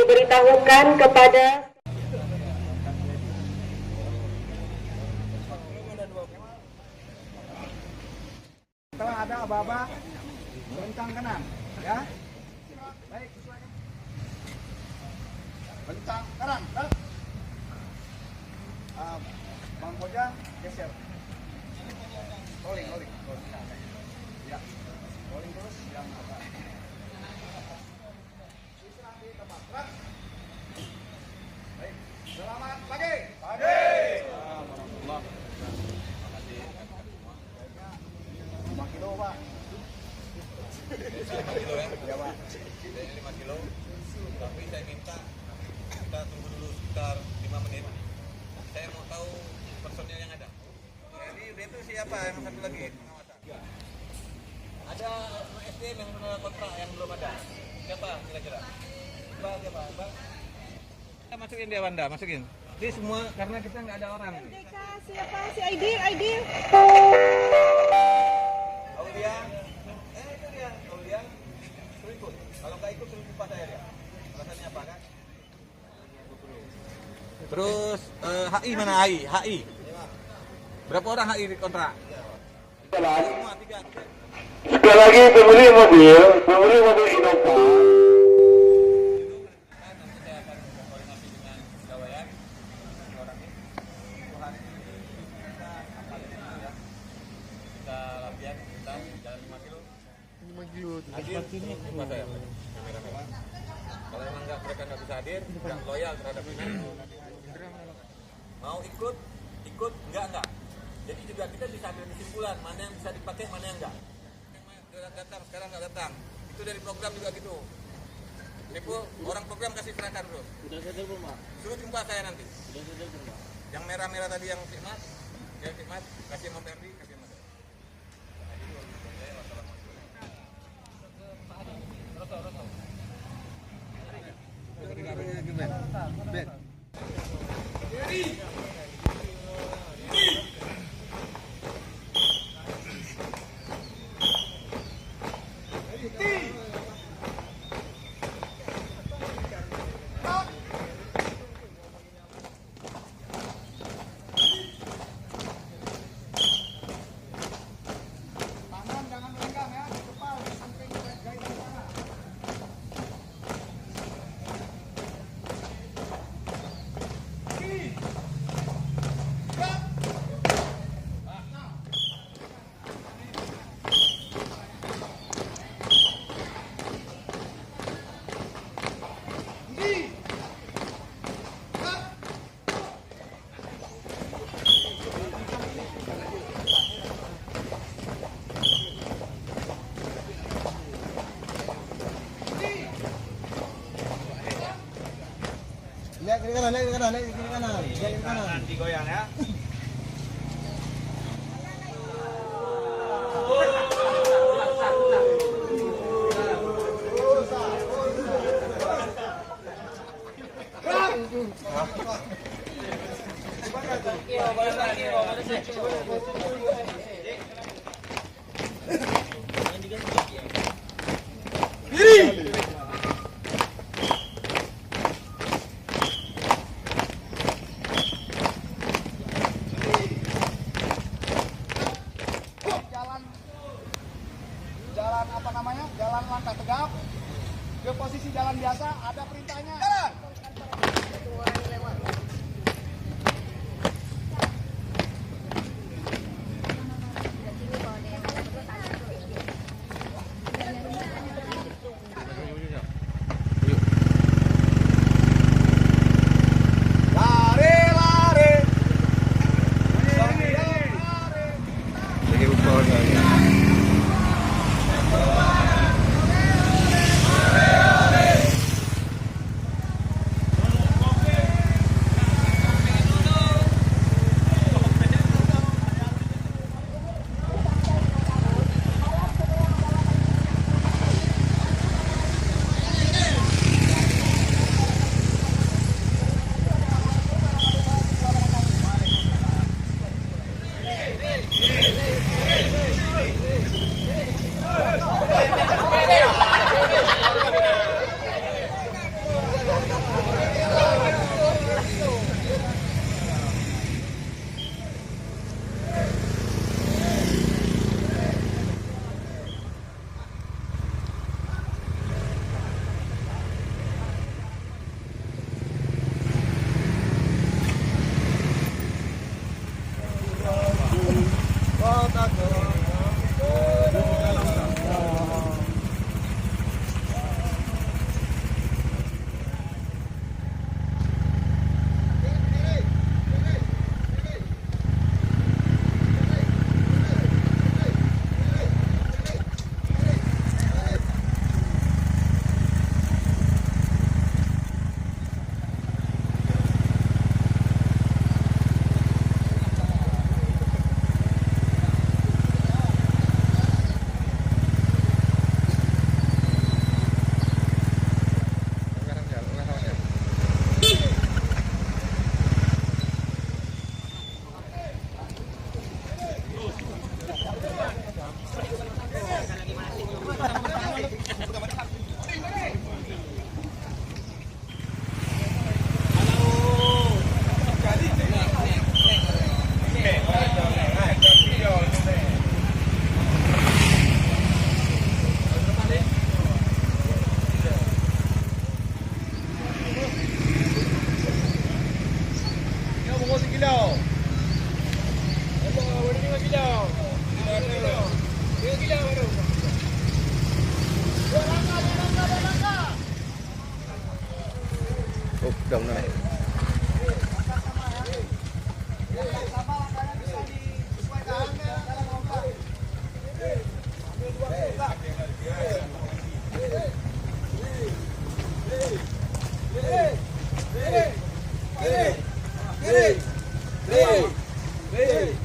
diberitahukan kepada setelah ada aba-aba bentang kanan, ya. Baik, sesuaikan. Bentang kanan, tak? Bang Koja geser. Rolling. Ya. Rolling terus yang apa? Istirahat di tempat. Gerak. Baik. Selamat pagi. Pagi. Alhamdulillah. 5 kilo, Pak. 5 kilo ya? Ya, Pak. Dari 5 kilo. Tapi saya minta kita tunggu dulu sekitar 5 menit. Saya mau tahu personil yang ada. Jadi dia itu siapa yang satu lagi? Pengawasan. Ada SDM yang menolak kontrak yang belum ada. Siapa kira-kira? Bang, siapa? Bang? Kita masukin dia, Wanda, masukin. Ini semua karena kita nggak ada orang. MDK siapa? Si Aidil. Aulia, itu dia, Aulia, suruh ikut. Kalau nggak ikut suruh lupa saya dia. Alasannya apa kan? Terus HI mana HI? Berapa orang HI di kontrak? Semua 3. Sekali lagi pembeli mobil Innova. Nanti saya akan koordinasi dengan pegawaian orang ini. Untuk hari ini kita apalin dulu ya. Kita latihan, kita jalan 5 kilo. 5 kilo. Hadir, lupa saya. Kamera-kamera. Kalau emang mereka nggak bisa hadir, nggak loyal terhadap ini. Mau ikut, enggak. Jadi juga kita bisa ambil kesimpulan mana yang bisa dipakai, mana yang enggak. Yang datang sekarang nggak datang. Itu dari program juga gitu. Ini pun orang program kasih serahkan bro. Sudah sadar belum, Pak? Suruh jumpa saya nanti. Sudah sadar belum, Pak? Yang merah-merah tadi yang khidmat, kasih sama Ferdi, kasih sama saya. Tangan jangan melenggang ya, kepala di samping jahit di sana. Lihat kiri kanan. Nanti goyang ya. Jalan apa namanya? Jalan langkah tegap ke posisi jalan biasa, ada perintahnya. Jalan. Lari. Jadi ukur Oh, udah naik. Kiri.